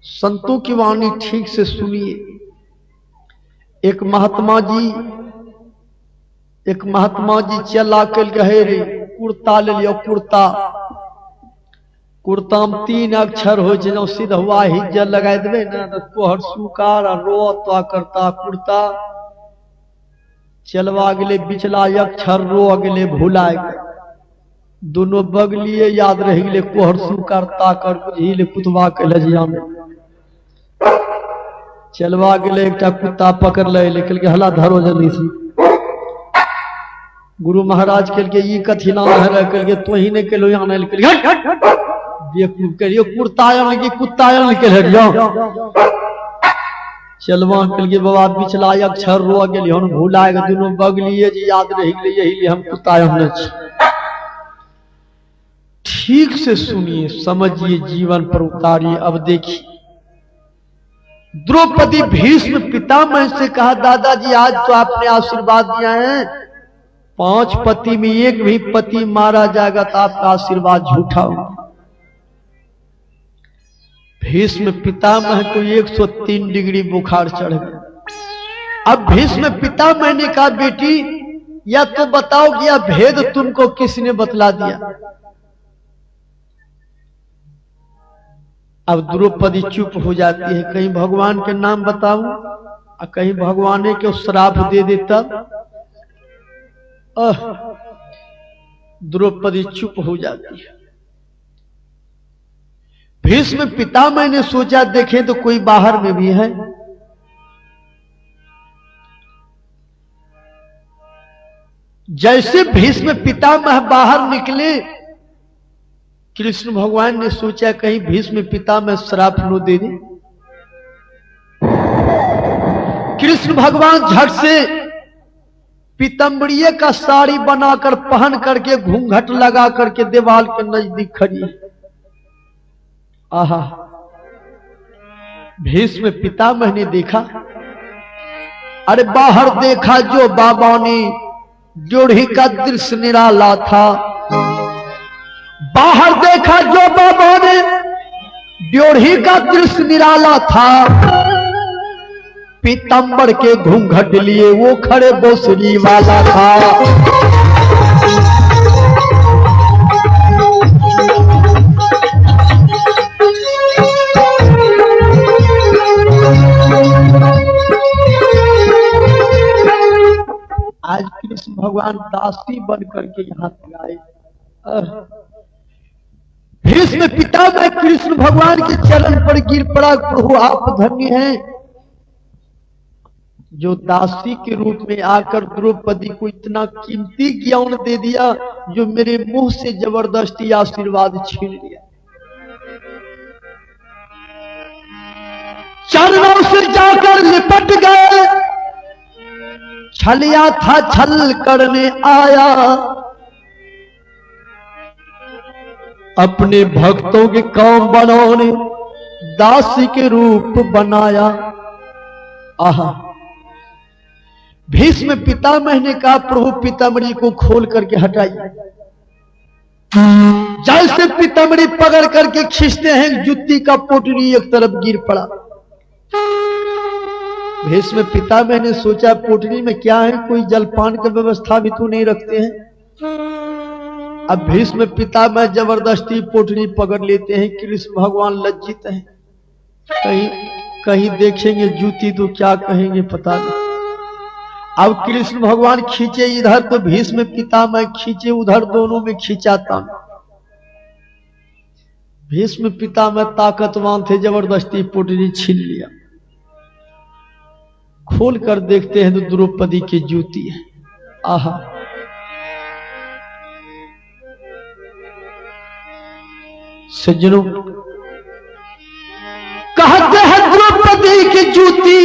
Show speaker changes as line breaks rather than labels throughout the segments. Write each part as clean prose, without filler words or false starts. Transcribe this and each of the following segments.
संतों की वाणी ठीक से सुनिए। एक महात्मा जी चला कर गहे रे, कुर्ता ले लियो कुर्ता। कुर्ता में 3 अक्षर हो जो सिद्ध हुआ हिज्जा लगा देवे ना तो तोहर सुकार रो तो करता कुर्ता चलवा गले बिचला अक्षर रो अगले भुला गए। दोनों बगलिए याद रह गए कोहर सुकार ताकर बुझिले कुतवा के लजिया में चलवा गले। एक कुत्ता पकड़ ले लेकिन के हला धरो जल्दी से। गुरु महाराज कल के ये कथी नाम है कल के तो ही ने के लो यहाँ निकल हट हट हट बेवकूफ करियो कुर्ता आया कि कुत्ता आया निकल हट जाओ। चलवा कल के बाबा बिचला अक्षर रो गेली हम भुलाएगा। दोनों बगलिए जी याद रह गए यही हम कुत्ता हमने ठीक से सुनिए समझिए जीवन पर उतारिए। अब देखिए द्रौपदी भीष्म पितामह से कहा दादाजी आज तो आपने आशीर्वाद दिया है 5 पति में एक भी पति मारा जाएगा तो आपका आशीर्वाद झूठा होगा। भीष्म पितामह को 103 डिग्री बुखार चढ़ गया। अब भीष्म पितामह ने कहा बेटी या तो बताओ कि यह भेद तुमको किसने बतला दिया। अब द्रौपदी चुप हो जाती है, कहीं भगवान के नाम बताऊं और कहीं भगवान के श्राप दे देता। द्रौपदी चुप हो जाती है। भीष्म पितामह ने सोचा देखे तो कोई बाहर में भी है। जैसे भीष्म पितामह बाहर निकले कृष्ण भगवान ने सोचा कहीं भीष्म पितामह श्राप न दे दे। कृष्ण भगवान झट से पीतम्बरीय का साड़ी बनाकर पहन करके घूंघट लगा करके दीवार के नजदीक खड़ी। आहा भीष्म पितामह ने देखा, अरे बाहर देखा जो बाबा ने जोड़ी का दृश्य निराला था। बाहर देखा जो बाबा ने ड्योढ़ी का दृश्य निराला था। पीतंबर के घूंघट लिए वो खड़े बोसरी वाला था। आज कृष्ण भगवान दासी बन करके यहाँ पे आए। भीष्म पितामह कृष्ण भगवान के चरण पर गिर पड़ा, प्रभु आप धन्य हैं जो दासी के रूप में आकर द्रौपदी को इतना कीमती ज्ञान दे दिया जो मेरे मुंह से जबरदस्ती आशीर्वाद छीन लिया। चरणों से जाकर लिपट गए, छलिया था छल करने आया। अपने भक्तों के काम बनाने दासी के रूप बनाया। आहा भीष्म पितामह ने कहा प्रभु पीताम्बरी को खोल करके हटाइए। जैसे पीताम्बरी पकड़ करके खींचते हैं जुत्ती का पोटली एक तरफ गिर पड़ा। भीष्म पितामह ने सोचा पोटली में क्या है, कोई जलपान की व्यवस्था भी तो नहीं रखते हैं। अब भीष्म पितामह जबरदस्ती पोटली पकड़ लेते हैं। कृष्ण भगवान लज्जित हैं, कहीं देखेंगे जूती तो क्या कहेंगे पता नहीं। अब कृष्ण भगवान खींचे इधर तो भीष्म पितामह खींचे उधर, दोनों में खींचाता। भीष्म पितामह ताकतवान थे, जबरदस्ती पोटली छीन लिया। खोल कर देखते हैं तो द्रौपदी की जूती है। आहा सज्जनों कहते हैं द्रौपदी की जूती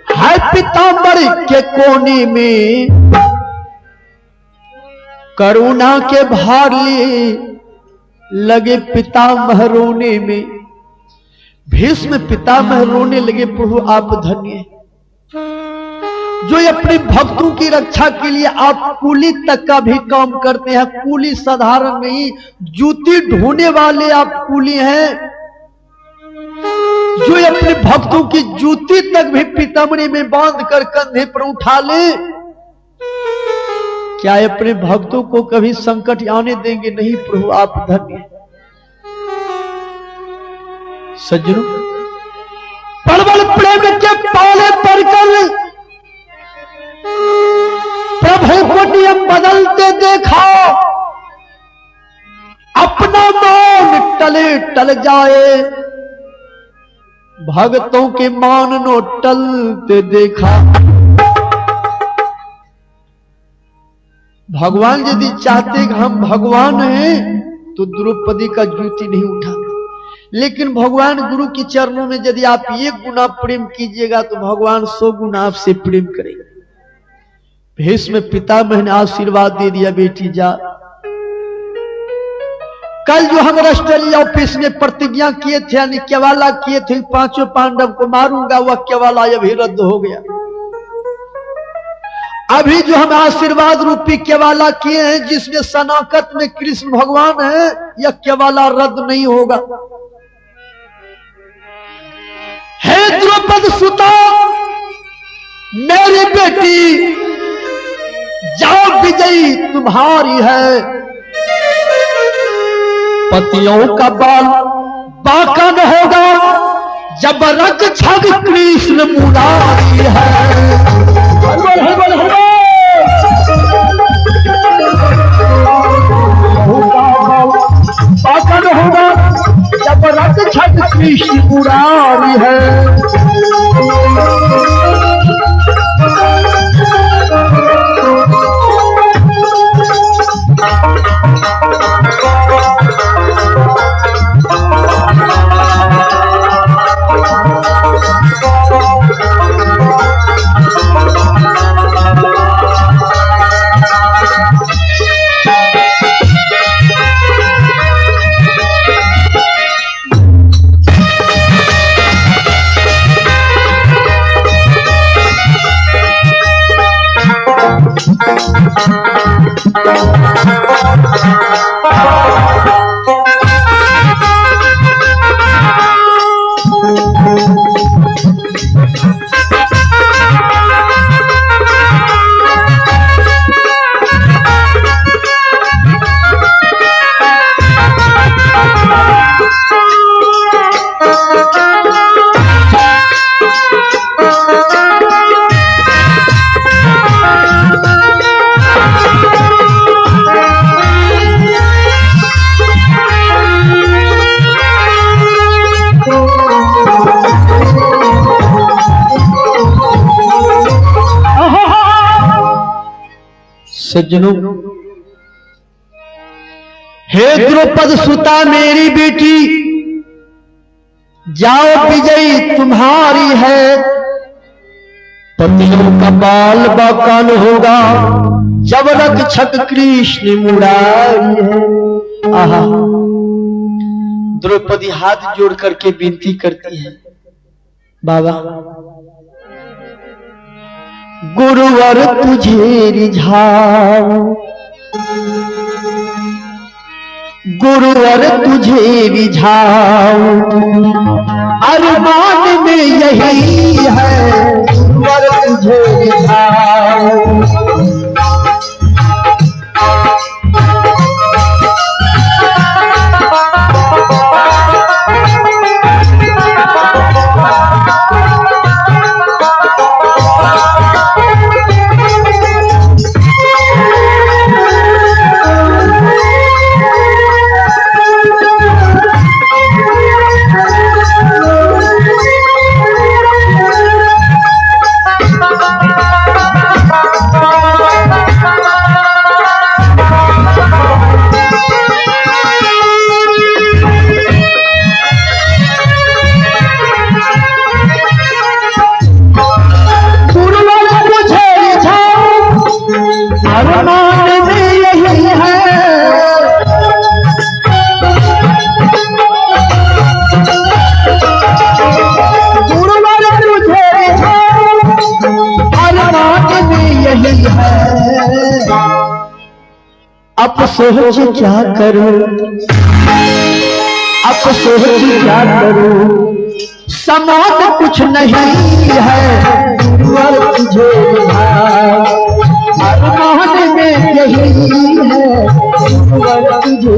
है पीताम्बर के कोने में, करुणा के भार लिए लगे पितामह रोने में। भीष्म पितामह रोने लगे प्रभु आप धन्य जो अपने भक्तों की रक्षा के लिए आप कूली तक का भी काम करते हैं। कूली साधारण नहीं, जूती ढोने वाले आप कूली हैं। जो अपने भक्तों की जूती तक भी पीताम्बरी में बांध कर कंधे पर उठा ले, क्या अपने भक्तों को कभी संकट आने देंगे? नहीं प्रभु, आप धन्य। सज्जनों, प्रबल प्रेम के पाले पड़कर प्रभु को नियम बदलते देखा, अपना मान टले टल जाए, भक्तों के मान नो टलते देखा। भगवान यदि चाहते कि हम भगवान हैं तो द्रौपदी का जूती नहीं उठाते, लेकिन भगवान गुरु के चरणों में यदि आप 1 गुना प्रेम कीजिएगा तो भगवान 100 गुना आपसे प्रेम करेंगे। भीष्म पितामह ने आशीर्वाद दे दिया, बेटी जा। कल जो हम राष्ट्रीय ऑफिस में प्रतिज्ञा किए थे, यानी केवाला किए थे, 5 पांडव को मारूंगा, वह केवाला अभी रद्द हो गया। अभी जो हम आशीर्वाद रूपी केवाला किए हैं, जिसमें सनाकत में कृष्ण भगवान है, यह केवाला रद्द नहीं होगा। हे द्रौपदी सुता, मेरी बेटी, जाओ, विजयी तुम्हारी है। पतियों का बाल बांका न होगा, जब रक्षक कृष्ण मुरारी है। बांका न होगा, जब रक्षक कृष्ण मुरारी है। सज्जनों, हे द्रौपदी सुता मेरी बेटी, जाओ, विजयी तुम्हारी है। पतियों का बाल बांका न होगा, जब रक्षक कृष्ण मुरारी है। आहा, द्रौपदी हाथ जोड़ करके विनती करती है, बाबा गुरुवर तुझे रिझाऊं, गुरुवर तुझे रिझाऊं, अरमान में यही है, गुरुवर तुझे रिझाऊं। अब सोच क्या करूं, अब सोच क्या करूं, समान कुछ नहीं है गुरुवर तुझे अरमान में यही है गुरुवर तुझे